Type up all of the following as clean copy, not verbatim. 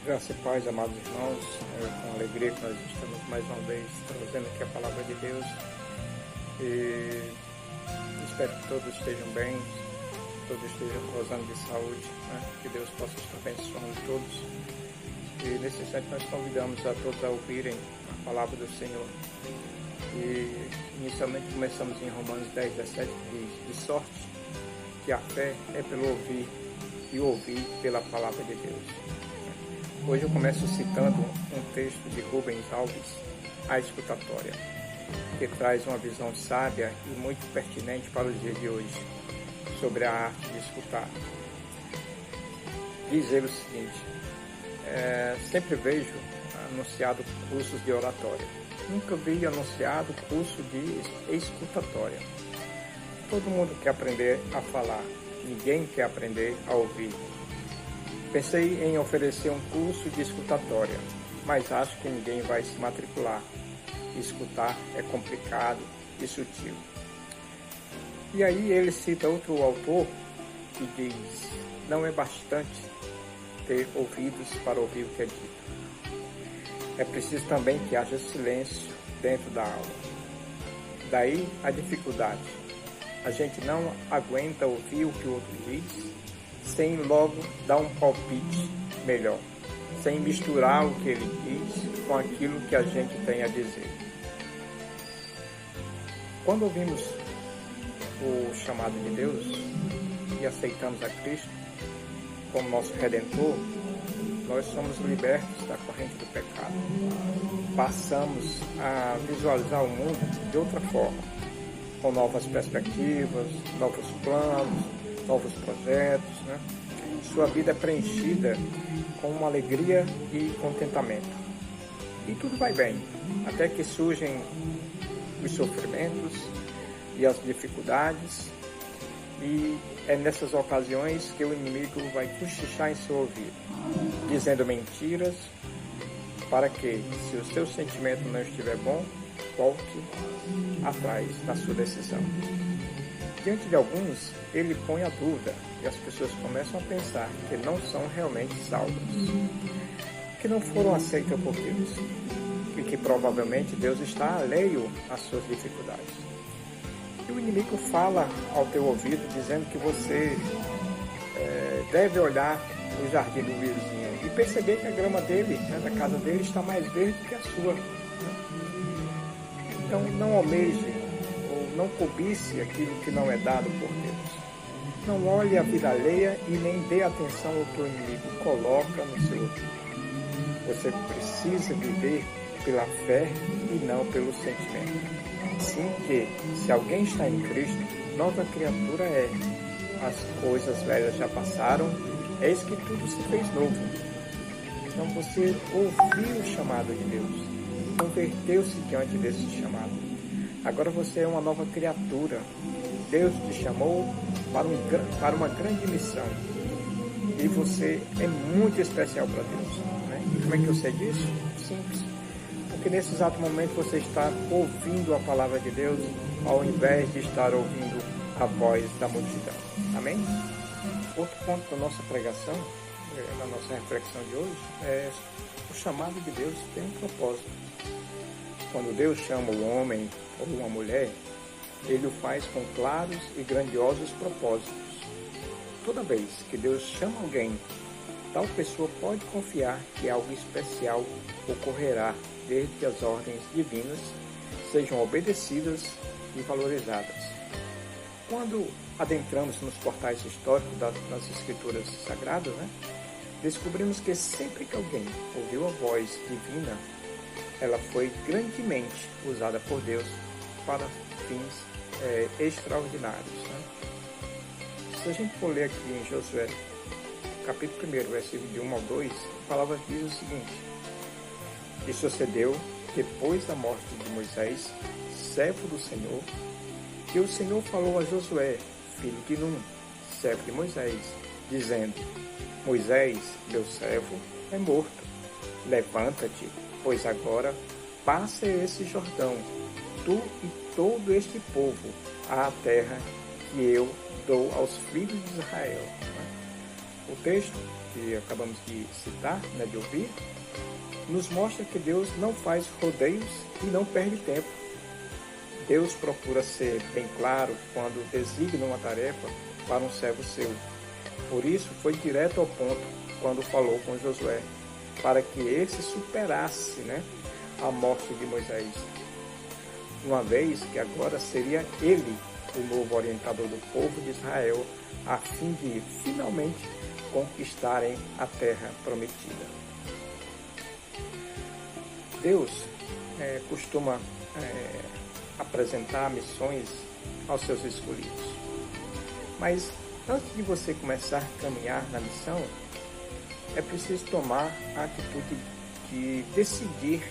Graça e paz, amados irmãos, é com alegria que nós estamos mais uma vez trazendo aqui a palavra de Deus e espero que todos estejam bem, todos estejam gozando de saúde, né? Que Deus possa estar abençoando todos. E nesse instante nós convidamos a todos a ouvirem a palavra do Senhor. E inicialmente começamos em Romanos 10, 17, que diz: de sorte que a fé é pelo ouvir e ouvir pela palavra de Deus. Hoje eu começo citando um texto de Rubens Alves, A Escutatória, que traz uma visão sábia e muito pertinente para os dias de hoje, sobre a arte de escutar. Diz ele o seguinte: sempre vejo anunciado cursos de oratória. Nunca vi anunciado curso de escutatória. Todo mundo quer aprender a falar, ninguém quer aprender a ouvir. Pensei em oferecer um curso de escutatória, mas acho que ninguém vai se matricular. Escutar é complicado e sutil. E aí ele cita outro autor que diz: não é bastante ter ouvidos para ouvir o que é dito. É preciso também que haja silêncio dentro da aula. Daí a dificuldade. A gente não aguenta ouvir o que o outro diz, sem logo dar um palpite melhor, sem misturar o que ele diz com aquilo que a gente tem a dizer. Quando ouvimos o chamado de Deus e aceitamos a Cristo como nosso Redentor, nós somos libertos da corrente do pecado. Passamos a visualizar o mundo de outra forma, com novas perspectivas, novos planos, novos projetos, né? Sua vida é preenchida com uma alegria e contentamento. E tudo vai bem, até que surgem os sofrimentos e as dificuldades, e é nessas ocasiões que o inimigo vai cochichar em seu ouvido, dizendo mentiras, para que, se o seu sentimento não estiver bom, volte atrás da sua decisão. Diante de alguns, ele põe a dúvida e as pessoas começam a pensar que não são realmente salvos, que não foram aceitas por Deus e que provavelmente Deus está alheio às suas dificuldades. E o inimigo fala ao teu ouvido dizendo que você deve olhar no jardim do vizinho e perceber que a grama dele, da casa dele, está mais verde que a sua. Então não almeje, não cobice aquilo que não é dado por Deus. Não olhe a vida alheia e nem dê atenção ao que o inimigo coloca no seu ouvido. Você precisa viver pela fé e não pelo sentimento. Assim que, se alguém está em Cristo, nova criatura é. As coisas velhas já passaram, eis que tudo se fez novo. Então você ouviu o chamado de Deus, converteu-se diante desse chamado. Agora você é uma nova criatura. Deus te chamou para uma grande missão. E você é muito especial para Deus. Né? E como é que eu sei disso? Simples. Porque nesse exato momento você está ouvindo a palavra de Deus, ao invés de estar ouvindo a voz da multidão. Amém? Outro ponto da nossa pregação, da nossa reflexão de hoje, é o chamado de Deus tem um propósito. Quando Deus chama o homem ou uma mulher, Ele o faz com claros e grandiosos propósitos. Toda vez que Deus chama alguém, tal pessoa pode confiar que algo especial ocorrerá desde que as ordens divinas sejam obedecidas e valorizadas. Quando adentramos nos portais históricos das Escrituras Sagradas, descobrimos que sempre que alguém ouviu a voz divina, ela foi grandemente usada por Deus para fins extraordinários. Se a gente for ler aqui em Josué, capítulo 1, versículo de 1 ao 2, a palavra diz o seguinte: e sucedeu, depois da morte de Moisés, servo do Senhor, que o Senhor falou a Josué, filho de Num, servo de Moisés, dizendo: Moisés, meu servo, é morto. Levanta-te, pois agora passa esse Jordão, tu e todo este povo, à terra que eu dou aos filhos de Israel. O texto que acabamos de citar, de ouvir, nos mostra que Deus não faz rodeios e não perde tempo. Deus procura ser bem claro quando designa uma tarefa para um servo seu. Por isso, foi direto ao ponto quando falou com Josué, para que esse superasse a morte de Moisés. Uma vez que agora seria ele o novo orientador do povo de Israel, a fim de finalmente conquistarem a terra prometida. Deus costuma apresentar missões aos seus escolhidos. Mas antes de você começar a caminhar na missão, é preciso tomar a atitude de decidir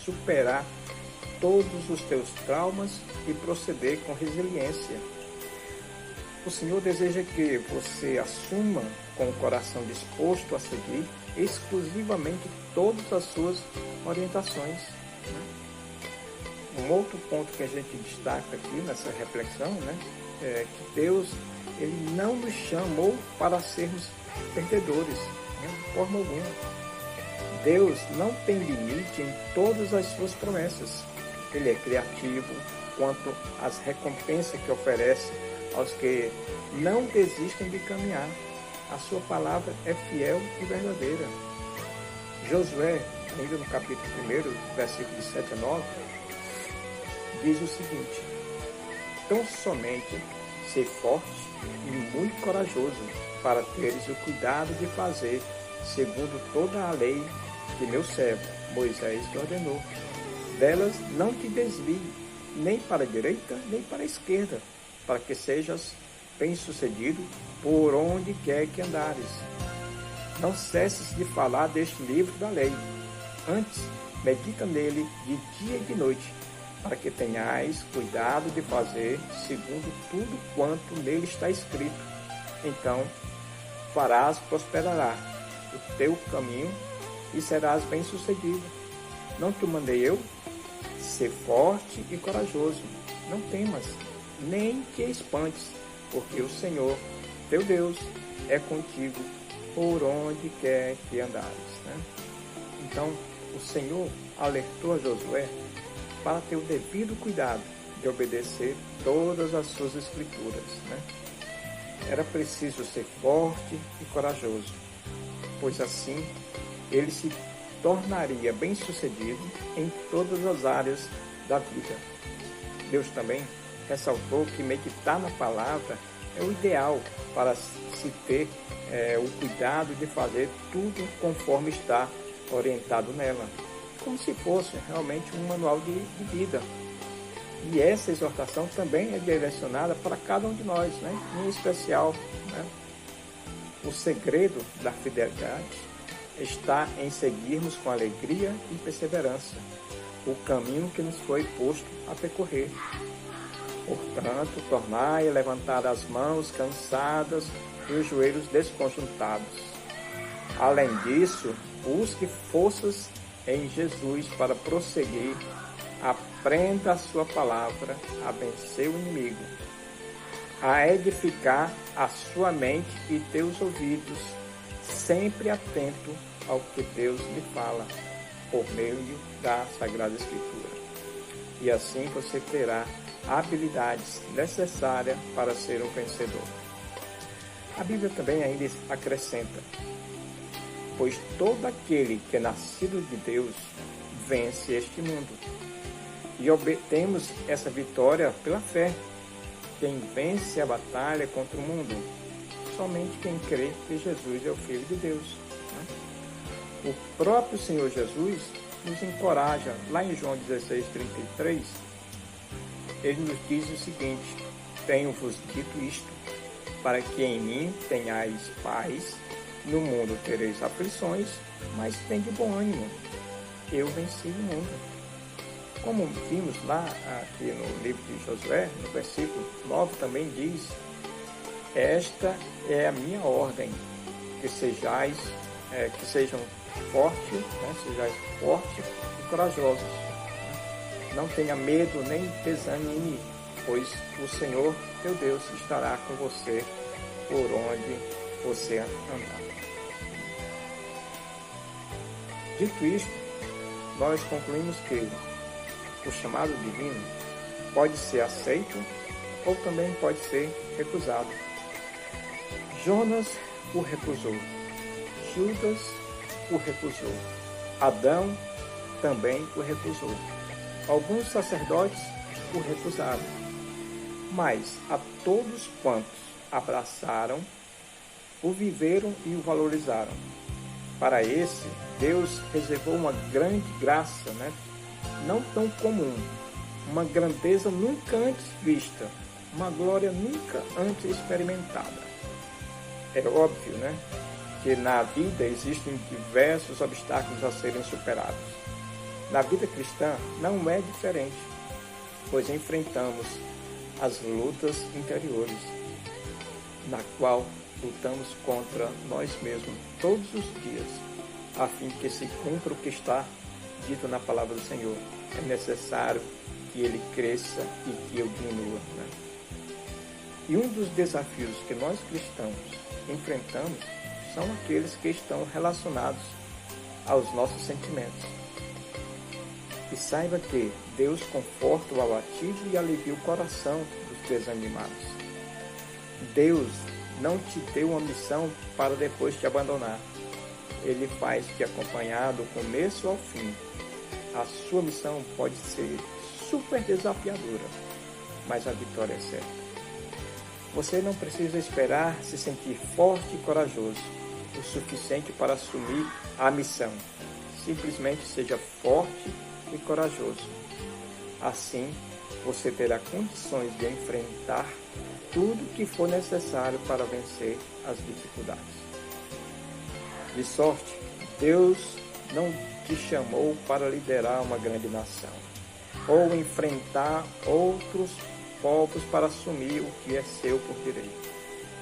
superar todos os teus traumas e proceder com resiliência. O Senhor deseja que você assuma com o coração disposto a seguir exclusivamente todas as suas orientações. Um outro ponto que a gente destaca aqui nessa reflexão é que Deus ele não nos chamou para sermos perdedores, de forma alguma. Deus não tem limite em todas as suas promessas. Ele é criativo quanto às recompensas que oferece aos que não desistem de caminhar. A sua palavra é fiel e verdadeira. Josué, ainda no capítulo 1, versículos 7 a 9, diz o seguinte: tão somente ser forte e muito corajoso, para teres o cuidado de fazer segundo toda a lei que meu servo Moisés te ordenou. Delas não te desvie, nem para a direita, nem para a esquerda, para que sejas bem-sucedido por onde quer que andares. Não cesses de falar deste livro da lei. Antes, medita nele de dia e de noite, para que tenhais cuidado de fazer segundo tudo quanto nele está escrito. Então, prosperará o teu caminho e serás bem-sucedido. Não te mandei eu? Ser forte e corajoso. Não temas, nem te espantes, porque o Senhor, teu Deus, é contigo por onde quer que andares. Então, o Senhor alertou a Josué para ter o devido cuidado de obedecer todas as suas escrituras. Era preciso ser forte e corajoso, pois assim ele se tornaria bem-sucedido em todas as áreas da vida. Deus também ressaltou que meditar na palavra é o ideal para se ter o cuidado de fazer tudo conforme está orientado nela, como se fosse realmente um manual de vida. E essa exortação também é direcionada para cada um de nós, em especial. O segredo da fidelidade está em seguirmos com alegria e perseverança o caminho que nos foi posto a percorrer. Portanto, tornai a levantar as mãos cansadas e os joelhos desconjuntados. Além disso, busque forças em Jesus para prosseguir. Aprenda a sua palavra a vencer o inimigo, a edificar a sua mente e teus ouvidos, sempre atento ao que Deus lhe fala, por meio da Sagrada Escritura. E assim você terá habilidades necessárias para ser um vencedor. A Bíblia também ainda acrescenta: pois todo aquele que é nascido de Deus vence este mundo. E obtemos essa vitória pela fé. Quem vence a batalha contra o mundo? Somente quem crê que Jesus é o Filho de Deus. O próprio Senhor Jesus nos encoraja, lá em João 16:33, ele nos diz o seguinte: tenho-vos dito isto, para que em mim tenhais paz, no mundo tereis aflições, mas tende bom ânimo, eu venci o mundo. Como vimos lá aqui no livro de Josué, no versículo 9 também diz: esta é a minha ordem, que sejam fortes, sejais fortes e corajosos. Não tenha medo nem desanime, pois o Senhor, teu Deus, estará com você por onde você andar. Dito isto, nós concluímos que o chamado divino pode ser aceito ou também pode ser recusado. Jonas o recusou, Judas o recusou, Adão também o recusou. Alguns sacerdotes o recusaram, mas a todos quantos abraçaram, o viveram e o valorizaram. Para esse, Deus reservou uma grande graça, não tão comum, uma grandeza nunca antes vista, uma glória nunca antes experimentada. É óbvio, que na vida existem diversos obstáculos a serem superados. Na vida cristã não é diferente, pois enfrentamos as lutas interiores, na qual lutamos contra nós mesmos todos os dias, a fim que se cumpra o que está dito na palavra do Senhor. É necessário que ele cresça e que eu diminua. E um dos desafios que nós cristãos enfrentamos são aqueles que estão relacionados aos nossos sentimentos. E saiba que Deus conforta o abatido e alivia o coração dos desanimados. Deus não te deu uma missão para depois te abandonar. Ele faz te acompanhar do começo ao fim. A sua missão pode ser super desafiadora, mas a vitória é certa. Você não precisa esperar se sentir forte e corajoso o suficiente para assumir a missão. Simplesmente seja forte e corajoso. Assim, você terá condições de enfrentar tudo que for necessário para vencer as dificuldades. De sorte, Deus não te chamou para liderar uma grande nação, ou enfrentar outros povos para assumir o que é seu por direito.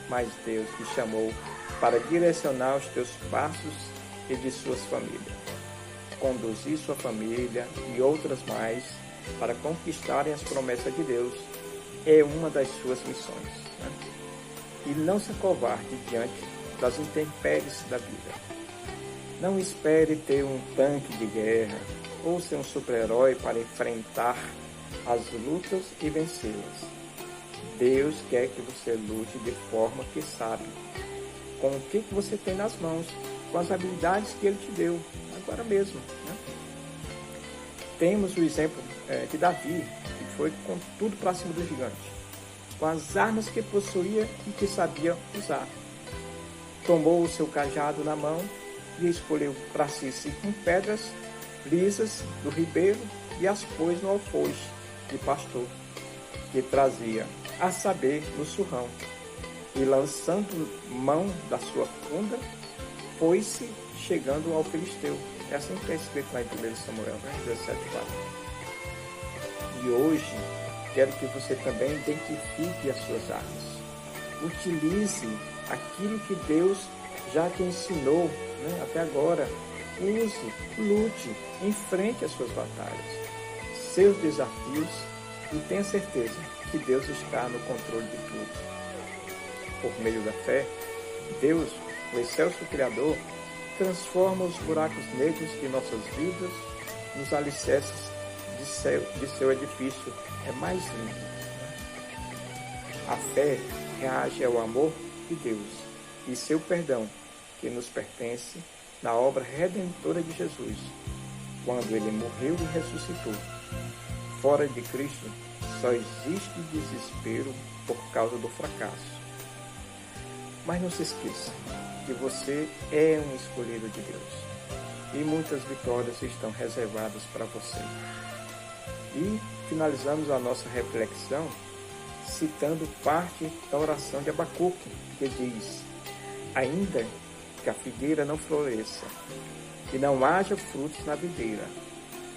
Mas Deus te chamou para direcionar os teus passos e de suas famílias, conduzir sua família e outras mais para conquistarem as promessas de Deus é uma das suas missões. E não se acovarde diante das intempéries da vida. Não espere ter um tanque de guerra ou ser um super-herói para enfrentar as lutas e vencê-las. Deus quer que você lute de forma que sabe, com o que você tem nas mãos, com as habilidades que Ele te deu, agora mesmo. Temos o exemplo de Davi, que foi com tudo para cima do gigante, com as armas que possuía e que sabia usar. Tomou o seu cajado na mão e escolheu para si 5 pedras lisas do ribeiro e as pôs no alfoge de pastor, que trazia, a saber, no surrão. E lançando mão da sua funda, foi-se chegando ao filisteu. É assim que está escrito lá em 1 Samuel, 17:4. E hoje, quero que você também identifique as suas armas. Utilize aquilo que Deus já te ensinou, até agora. Use, lute, enfrente as suas batalhas, seus desafios e tenha certeza que Deus está no controle de tudo. Por meio da fé, Deus, o excelso Criador, transforma os buracos negros de nossas vidas nos alicerces de seu edifício. É mais lindo. A fé reage ao amor de Deus e seu perdão, que nos pertence na obra redentora de Jesus, quando Ele morreu e ressuscitou. Fora de Cristo, só existe desespero por causa do fracasso. Mas não se esqueça que você é um escolhido de Deus e muitas vitórias estão reservadas para você. E finalizamos a nossa reflexão citando parte da oração de Abacuque, que diz: ainda que a figueira não floresça e não haja frutos na videira,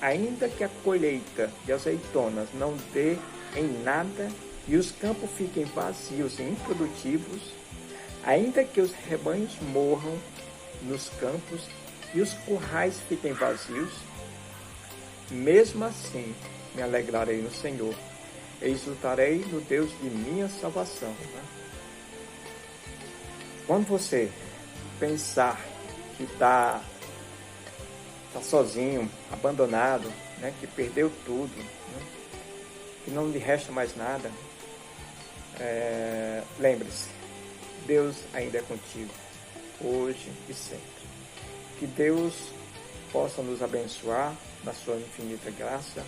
ainda que a colheita de azeitonas não dê em nada e os campos fiquem vazios e improdutivos, ainda que os rebanhos morram nos campos e os currais fiquem vazios, mesmo assim me alegrarei no Senhor, e exultarei no Deus de minha salvação. Quando você pensar que está sozinho, abandonado, né, que perdeu tudo, né, que não lhe resta mais nada, lembre-se, Deus ainda é contigo, hoje e sempre. Que Deus possa nos abençoar na sua infinita graça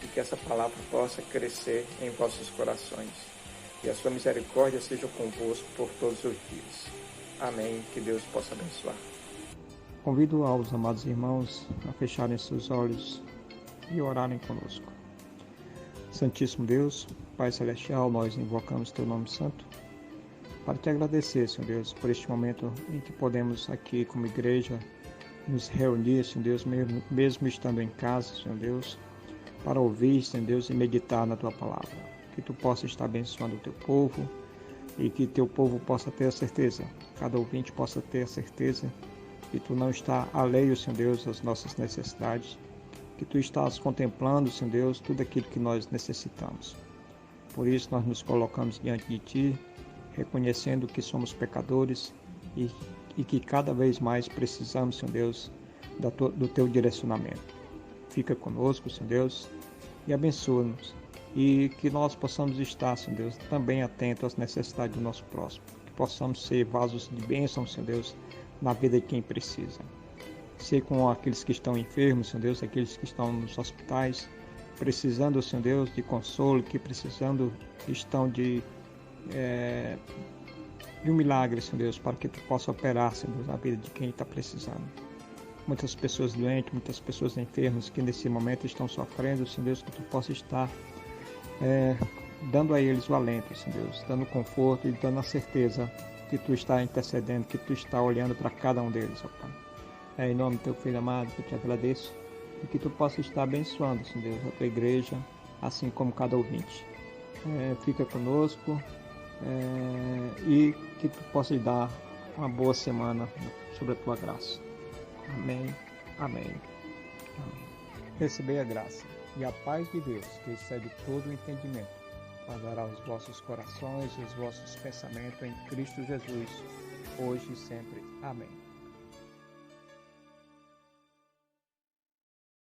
e que essa palavra possa crescer em vossos corações. E a sua misericórdia seja convosco por todos os dias. Amém. Que Deus possa abençoar. Convido aos amados irmãos a fecharem seus olhos e orarem conosco. Santíssimo Deus, Pai Celestial, nós invocamos Teu nome santo para Te agradecer, Senhor Deus, por este momento em que podemos aqui como igreja nos reunir, Senhor Deus, mesmo estando em casa, Senhor Deus, para ouvir, Senhor Deus, e meditar na Tua palavra. Que Tu possa estar abençoando o Teu povo e que Teu povo possa ter a certeza, cada ouvinte possa ter a certeza que Tu não está alheio, Senhor Deus, às nossas necessidades, que Tu estás contemplando, Senhor Deus, tudo aquilo que nós necessitamos. Por isso nós nos colocamos diante de Ti, reconhecendo que somos pecadores e que cada vez mais precisamos, Senhor Deus, do Teu direcionamento. Fica conosco, Senhor Deus, e abençoa-nos. E que nós possamos estar, Senhor Deus, também atentos às necessidades do nosso próximo. Que possamos ser vasos de bênção, Senhor Deus, na vida de quem precisa. Ser com aqueles que estão enfermos, Senhor Deus, aqueles que estão nos hospitais, precisando, Senhor Deus, de consolo, que estão de um milagre, Senhor Deus, para que Tu possa operar, Senhor Deus, na vida de quem está precisando. Muitas pessoas doentes, muitas pessoas enfermas que nesse momento estão sofrendo, Senhor Deus, que Tu possa estar dando a eles o alento, Senhor Deus, dando conforto e dando a certeza que Tu está intercedendo, que Tu está olhando para cada um deles, ó Pai. É em nome do Teu Filho amado que eu Te agradeço e que Tu possa estar abençoando, Senhor Deus, a Tua igreja, assim como cada ouvinte. Fica conosco e que Tu possa dar uma boa semana sobre a Tua graça. Amém, amém, amém. Recebei a graça e a paz de Deus, que excede todo o entendimento, guardará os vossos corações e os vossos pensamentos em Cristo Jesus, hoje e sempre. Amém.